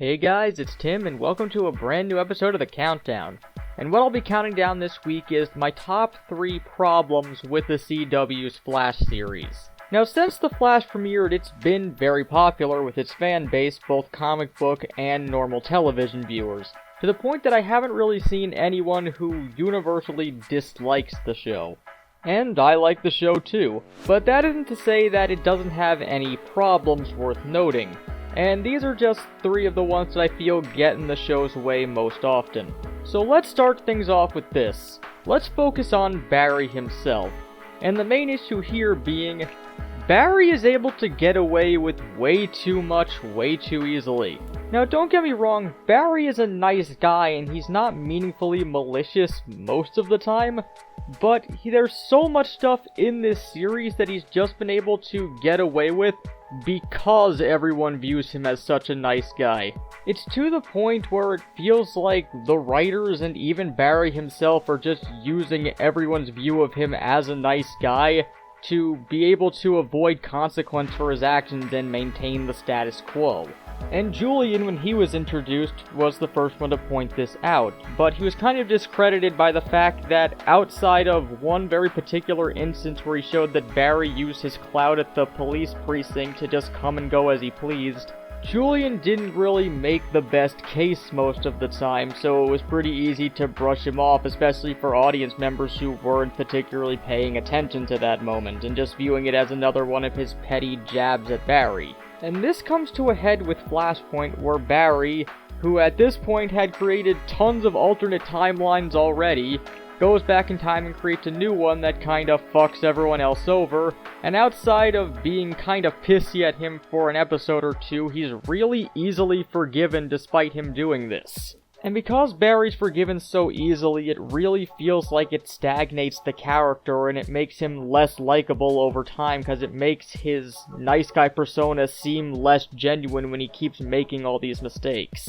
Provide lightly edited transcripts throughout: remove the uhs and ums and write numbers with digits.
Hey guys, it's Tim, and welcome to a brand new episode of The Countdown. And what I'll be counting down this week is my top 3 problems with the CW's Flash series. Now, since The Flash premiered, it's been very popular with its fan base, both comic book and normal television viewers, to the point that I haven't really seen anyone who universally dislikes the show. And I like the show too, but that isn't to say that it doesn't have any problems worth noting. And these are just 3 of the ones that I feel get in the show's way most often. So let's start things off with this. Let's focus on Barry himself. And the main issue here being, Barry is able to get away with way too much, way too easily. Now don't get me wrong, Barry is a nice guy and he's not meaningfully malicious most of the time, but there's so much stuff in this series that he's just been able to get away with because everyone views him as such a nice guy. It's to the point where it feels like the writers and even Barry himself are just using everyone's view of him as a nice guy to be able to avoid consequence for his actions and maintain the status quo. And Julian, when he was introduced, was the first one to point this out, but he was kind of discredited by the fact that outside of one very particular instance where he showed that Barry used his clout at the police precinct to just come and go as he pleased, Julian didn't really make the best case most of the time, so it was pretty easy to brush him off, especially for audience members who weren't particularly paying attention to that moment, and just viewing it as another one of his petty jabs at Barry. And this comes to a head with Flashpoint, where Barry, who at this point had created tons of alternate timelines already, goes back in time and creates a new one that kinda fucks everyone else over, and outside of being kinda pissy at him for an episode or 2, he's really easily forgiven despite him doing this. And because Barry's forgiven so easily, it really feels like it stagnates the character and it makes him less likable over time because it makes his nice guy persona seem less genuine when he keeps making all these mistakes.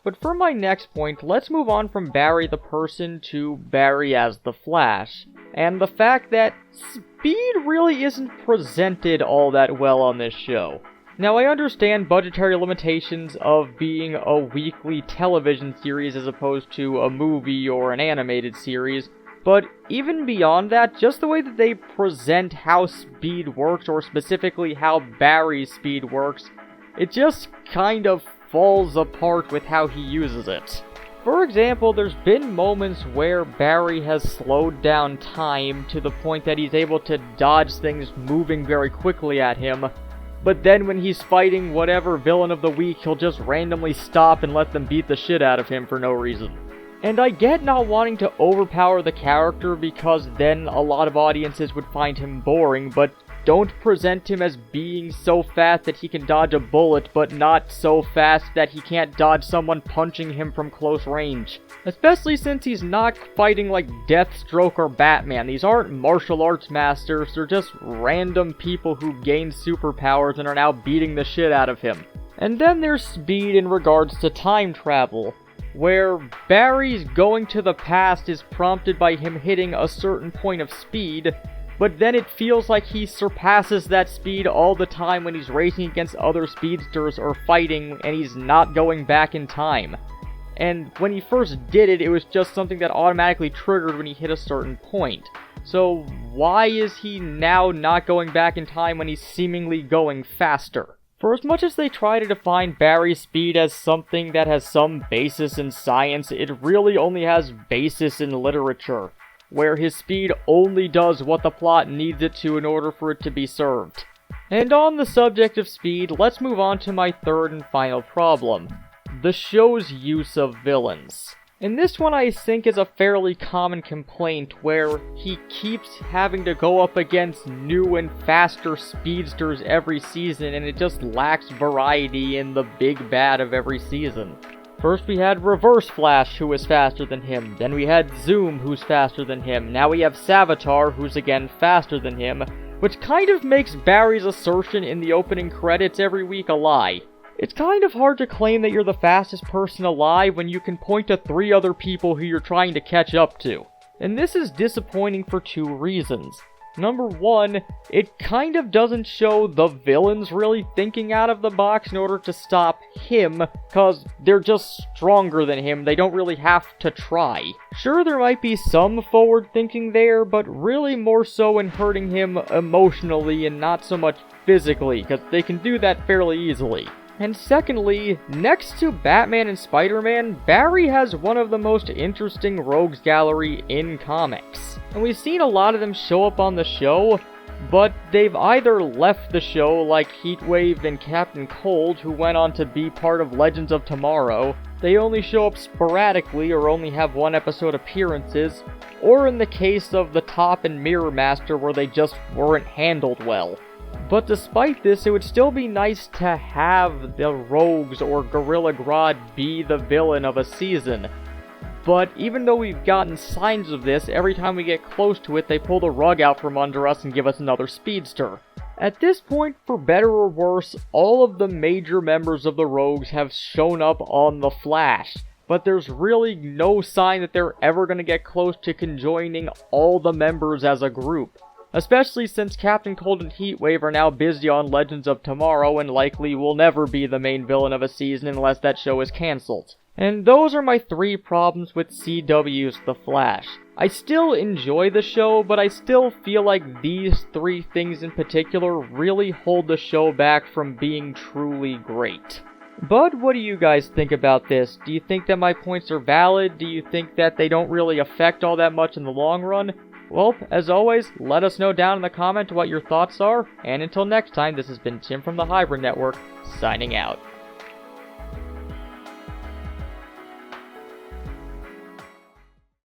But for my next point, let's move on from Barry the person to Barry as the Flash, and the fact that Speed really isn't presented all that well on this show. Now, I understand budgetary limitations of being a weekly television series as opposed to a movie or an animated series, but even beyond that, just the way that they present how Speed works, or specifically how Barry's speed works, it just kind of falls apart with how he uses it. For example, there's been moments where Barry has slowed down time to the point that he's able to dodge things moving very quickly at him, but then when he's fighting whatever villain of the week, he'll just randomly stop and let them beat the shit out of him for no reason. And I get not wanting to overpower the character because then a lot of audiences would find him boring, but don't present him as being so fast that he can dodge a bullet, but not so fast that he can't dodge someone punching him from close range. Especially since he's not fighting like Deathstroke or Batman. These aren't martial arts masters, they're just random people who gain superpowers and are now beating the shit out of him. And then there's Speed in regards to time travel, where Barry's going to the past is prompted by him hitting a certain point of speed, but then it feels like he surpasses that speed all the time when he's racing against other speedsters or fighting and he's not going back in time. And when he first did it, it was just something that automatically triggered when he hit a certain point. So why is he now not going back in time when he's seemingly going faster? For as much as they try to define Barry's speed as something that has some basis in science, it really only has basis in literature, where his speed only does what the plot needs it to in order for it to be served. And on the subject of speed, let's move on to my third and final problem: the show's use of villains. And this one I think is a fairly common complaint, where he keeps having to go up against new and faster speedsters every season, and it just lacks variety in the big bad of every season. First we had Reverse Flash, who was faster than him. Then we had Zoom, who's faster than him. Now we have Savitar, who's again faster than him, which kind of makes Barry's assertion in the opening credits every week a lie. It's kind of hard to claim that you're the fastest person alive when you can point to 3 other people who you're trying to catch up to. And this is disappointing for 2 reasons. Number one, it kind of doesn't show the villains really thinking out of the box in order to stop him, cause they're just stronger than him, they don't really have to try. Sure, there might be some forward thinking there, but really more so in hurting him emotionally and not so much physically, cause they can do that fairly easily. And secondly, next to Batman and Spider-Man, Barry has one of the most interesting rogues gallery in comics. And we've seen a lot of them show up on the show, but they've either left the show like Heatwave and Captain Cold, who went on to be part of Legends of Tomorrow, they only show up sporadically or only have one episode appearances, or in the case of the Top and Mirror Master where they just weren't handled well. But despite this, it would still be nice to have the Rogues or Gorilla Grodd be the villain of a season. But even though we've gotten signs of this, every time we get close to it, they pull the rug out from under us and give us another speedster. At this point, for better or worse, all of the major members of the Rogues have shown up on The Flash, but there's really no sign that they're ever going to get close to conjoining all the members as a group. Especially since Captain Cold and Heatwave are now busy on Legends of Tomorrow and likely will never be the main villain of a season unless that show is cancelled. And those are my 3 problems with CW's The Flash. I still enjoy the show, but I still feel like these 3 things in particular really hold the show back from being truly great. But what do you guys think about this? Do you think that my points are valid? Do you think that they don't really affect all that much in the long run? Well, as always, let us know down in the comment what your thoughts are, and until next time, this has been Tim from the Hybrid Network, signing out.